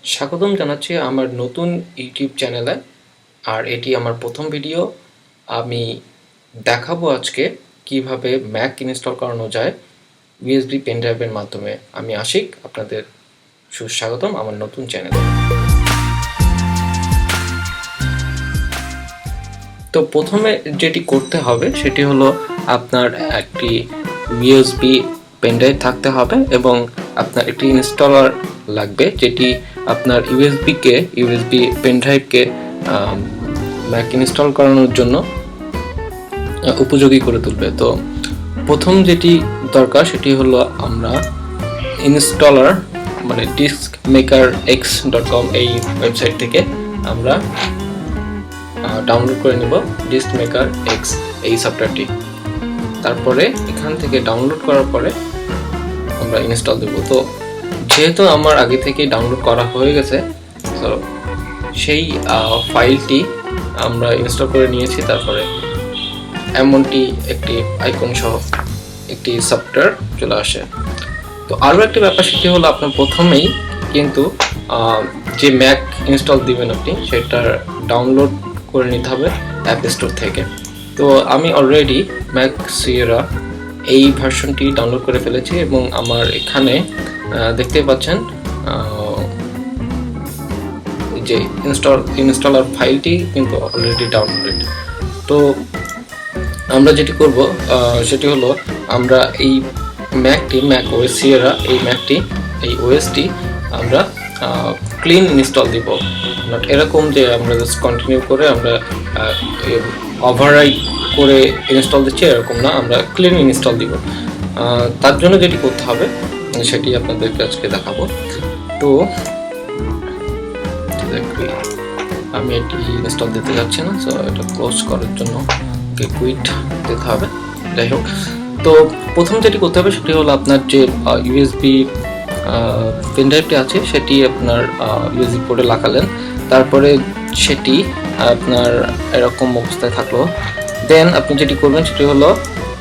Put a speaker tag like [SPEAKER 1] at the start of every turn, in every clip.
[SPEAKER 1] স্বাগতম জানাচ্ছি আমার নতুন ইউটিউব চ্যানেলে। আর এটি আমার প্রথম ভিডিও। আমি দেখাবো আজকে কিভাবে ম্যাক ইনস্টল করানো যায় ইউএসবি পেন ড্রাইভের মাধ্যমে। আমি আশিক, আপনাদের সুস্বাগতম আমার নতুন চ্যানেলে। তো প্রথমে যেটি করতে হবে সেটি হলো আপনার একটি ইউএসবি পেনড্রাইভ থাকতে হবে এবং আপনার একটি ইনস্টলার লাগবে যেটি আপনার ইউএসবি পেনড্রাইভকে ম্যাক ইনস্টল করানোর জন্য উপযোগী করে তুলবে। তো প্রথম যেটি দরকার সেটি হলো আমরা ইনস্টলার মানে diskmakerx.com এই ওয়েবসাইট থেকে আমরা ডাউনলোড করে নিব ডিস্কমেকার এক্স এই সফটওয়্যারটি। তারপরে এখান থেকে ডাউনলোড করার পরে আমরা ইনস্টল দেব। তো যেহেতু আমার আগে থেকে ডাউনলোড করা হয়ে গেছে, তো সেই ফাইলটি আমরা ইনস্টল করে নিয়েছি। তারপরে এমনটি একটি আইকন সহ একটি সফটওয়্যার চলে আসে। তো আরও একটি ব্যাপার সেটি হলো আপনার প্রথমেই কিন্তু যে ম্যাক ইনস্টল দিবেন আপনি সেটার ডাউনলোড করে নিতে হবে অ্যাপ স্টোর থেকে। তো আমি অলরেডি ম্যাক সিয়েরা এই ভার্সনটি ডাউনলোড করে ফেলেছি এবং আমার এখানে দেখতে পাচ্ছেন যে ইনস্টলার ফাইলটি কিন্তু অলরেডি ডাউনলোডেড। তো আমরা যেটি করব সেটি হলো আমরা এই ম্যাক ওএস সিয়েরা এই ওএসটি আমরা ক্লিন ইনস্টল দিব। নট এরকম যে আমরা জাস্ট কন্টিনিউ করে আমরা ওভাররাইড করে ইনস্টল দিচ্ছি, এরকম না, আমরা ক্লিন ইনস্টল দিব। তার জন্য যেটি করতে হবে সেটি আপনাদেরকে আজকে দেখাবো। তো আমি এটি ইনস্টল দিতে যাচ্ছি না, সো এটা ক্লোজ করার জন্য কুইট দিতে হবে। যাই হোক, তো প্রথম যেটি করতে হবে সেটি হলো আপনার যে ইউএসবি পেনড্রাইভটি আছে সেটি আপনার ইউএসবি পোর্টে লাগালেন। তারপরে সেটি আপনার এরকম অবস্থায় থাকলো। দেন আপনি যেটি করবেন সেটি হলো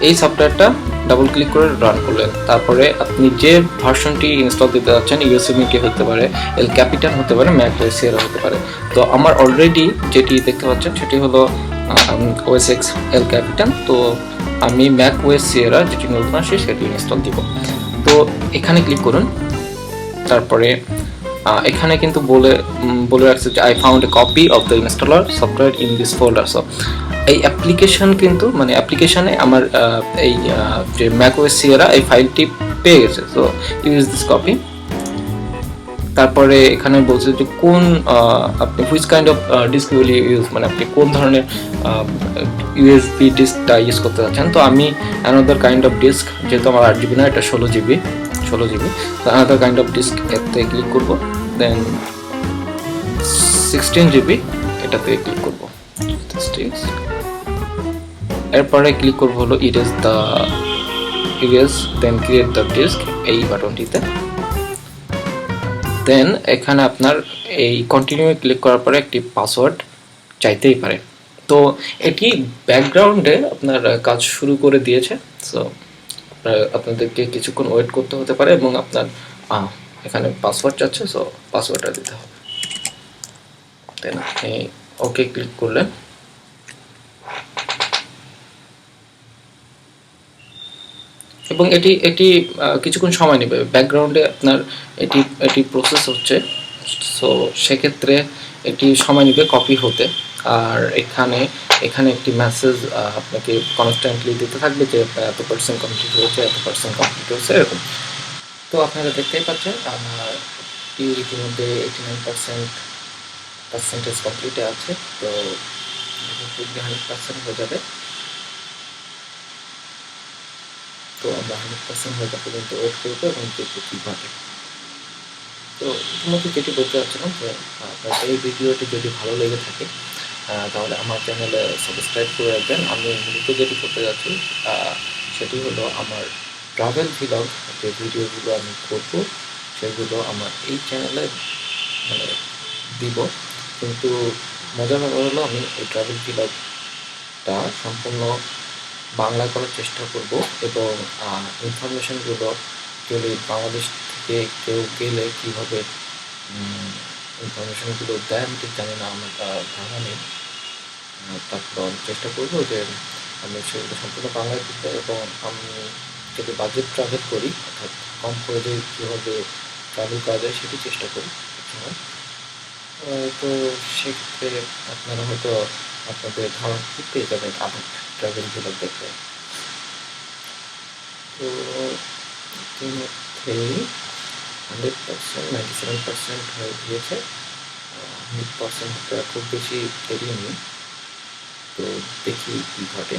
[SPEAKER 1] এই সফটওয়্যারটা ডাবল ক্লিক করে রান করলেন। তারপরে আপনি যে ভার্সনটি ইনস্টল দিতে যাচ্ছেন ইউএসএমটি হতে পারে, এল ক্যাপিটাল হতে পারে, ম্যাক ওএস সিয়েরা হতে পারে। তো আমার অলরেডি যেটি দেখতে পাচ্ছেন সেটি হলো ওএস এক্স এল ক্যাপিটাল। তো আমি ম্যাক ওএস সিয়েরা যেটি নতুন আসে সেটি ইনস্টল দিব। তো এখানে ক্লিক করুন। তারপরে এখানে কিন্তু বলে রাখছে যে I found a copy of the installer software in this folder. So এই অ্যাপ্লিকেশন কিন্তু মানে অ্যাপ্লিকেশনে আমার এই যে ম্যাক ওএস সিয়েরা এই ফাইলটি পেয়ে গেছে। So use this copy. তারপরে এখানে বলছে যে কোন আপনি which kind of disk will use, মানে আপনি কোন ধরনের ইউএসবি ডিস্কটা ইউজ করতে যাচ্ছেন। তো আমি অ্যানাদার কাইন্ড অফ ডিস্ক, যেহেতু আমার 8 GB না, এটা 16 GB। তো অ্যানাদার কাইন্ড অফ ডিস্ক এতে ক্লিক করব। দেন 16 GB এটাতে ক্লিক করব। এরপরে ক্লিক করব হলো erase then create the disk এই বাটনটিতে। দেন এখানে আপনার এই কন্টিনিউ ক্লিক করার পরে একটি পাসওয়ার্ড চাইতেই পারে। তো এটি ব্যাকগ্রাউন্ডে আপনার কাজ শুরু করে দিয়েছে। সো আপনাদেরকে কিছুক্ষণ ওয়েট করতে হতে পারে এবং আপনার এখানে পাসওয়ার্ড চাচ্ছে, সো পাসওয়ার্ডটা দিতে হবে। দেন আপনি ওকে ক্লিক করলেন। এবং এটি কিছুক্ষণ সময় নেবে, ব্যাকগ্রাউন্ডে আপনার এটি প্রসেস হচ্ছে। সো সেক্ষেত্রে এটি সময় নেবে কপি হতে। আর এখানে একটি মেসেজ আপনাকে কনস্ট্যান্টলি দিতে থাকবে যে এত % কমপ্লিট হয়েছে, এত % কমপ্লিট হয়েছে, এরকম। তো আপনারা দেখতেই পাচ্ছেন আমার ইতিমধ্যে 89% কমপ্লিটে আছে। তো 100% হয়ে যাবে। তো আমরা 100% হয়ে যাওয়া পর্যন্ত ওয়েট করবো এবং দেখবো কী ঘটে। তো ইতিমধ্যে যেটি বলতে চাচ্ছিলাম যে আপনার এই ভিডিওটি যদি ভালো লেগে থাকে তাহলে আমার চ্যানেলে সাবস্ক্রাইব করে রাখবেন। আমি মূলত যেটি করতে যাচ্ছি সেটি হলো আমার ট্রাভেল ভিলগ যে ভিডিওগুলো আমি করব সেগুলো আমার এই চ্যানেলে মানে দিব। কিন্তু মজার ব্যাপার হলো আমি এই ট্রাভেল ভিলগটা সম্পূর্ণ বাংলায় করার চেষ্টা করব এবং ইনফরমেশনগুলো যদি বাংলাদেশ থেকে কেউ গেলে কীভাবে ইনফরমেশনগুলো দেয় আমি ঠিক জানি না, আমার ধারণা নেই। তারপর আমি চেষ্টা করবো যে আমি সেগুলো সম্পূর্ণ বাংলায় দিতে, এবং আমি যদি বাজেট ট্রাভেল করি অর্থাৎ কম খরচে কীভাবে ট্রাভেল করা যায় সেটি চেষ্টা করি সবসময়। তো সেক্ষেত্রে আপনারা হয়তো আপনাদের ধারণা পেয়ে যাবেন আমার ট্রাভেল ব্লগ দেখলে। তো ইতিমধ্যেই 100% 97% হয়ে গিয়েছে। 100% হতে আর খুব বেশি দেরি নেই। তো দেখি কী ঘটে।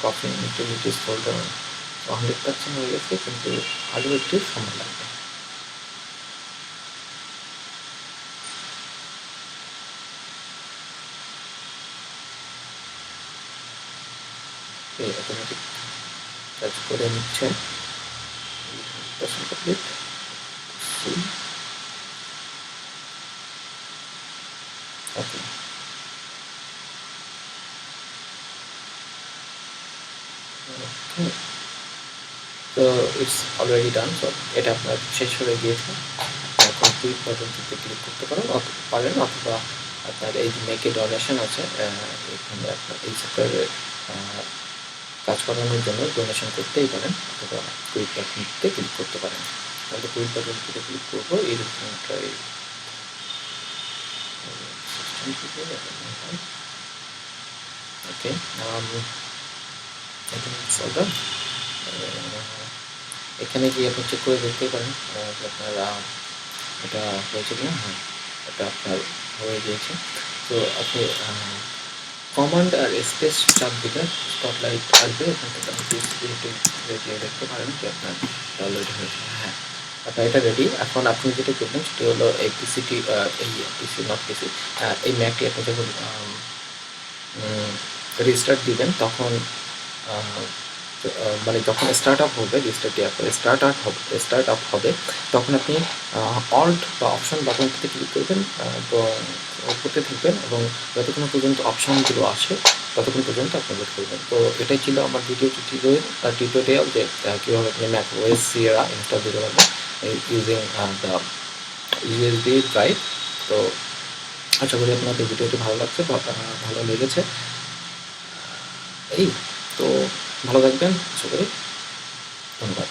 [SPEAKER 1] কফি ইউটিলিটি স্ক্রল ডাউন 100% হয়ে গেছে, কিন্তু আরও একটু সময় লাগবে। অটোমেটিক কাজ করে নিচ্ছে। কমপ্লিট। ওকে, তো ইটস অলরেডি ডান। সো এটা আপনার শেষ হয়ে গিয়েছে। এখন কুইক বাটনটিতে ক্লিক করতে পারেন, অথবা আপনার এই যে মেক এ ডোনেশন আছে, এখানে আপনার এই সফটওয়্যারে কাজ করানোর জন্য ডোনেশন করতেই পারেন, অথবা কুইক বাটনটিতে ক্লিক করতে পারেন। তাহলে কুইক বাটনটিতে ক্লিক করবো, এই রকমটাই ওকে। এখানে গিয়ে আপনি চেক করে দেখতে পারেন যে আপনারা এটা হয়েছে কিনা। হ্যাঁ, এটা আপনার হয়ে গিয়েছে। তো আপনি কমান্ড আর স্পেস চাপ দিবেন, স্পটলাইট আসবে, এখান থেকে আপনি দিয়ে দেখতে পারেন যে আপনার ডাউনলোড হয়েছে। হ্যাঁ, আপনার এটা রেডি। এখন আপনি যেটা করবেন সেটি হলো এই পিসিটি, এই পিসি নট পিসি, এই ম্যাকটি আপনি যখন রিস্টার্ট দিবেন তখন মানে যখন স্টার্ট আপ হবে, রিস্টার্ট দেওয়ার পরে স্টার্ট আপ হবে, তখন আপনি অল্ট বা অপশন বাটনটিতে ক্লিক করবেন, তো করতে থাকবেন, এবং যতক্ষণ পর্যন্ত অপশনগুলো আসে ততক্ষণ পর্যন্ত আপনি ওয়েট করবেন। তো এটাই ছিল আমার ভিডিও টিউটোরিয়াল যে কীভাবে আপনি ম্যাক ওএস সিয়েরা ইনস্টল দিতে পারবেন ইউজিং দ্য ইউএসবি ড্রাইভ। তো আশা করি আপনাদের ভিডিওটি ভালো লাগছে বা ভালো লেগেছে। এই তো ভালো থাকবেন আশা করি। ধন্যবাদ।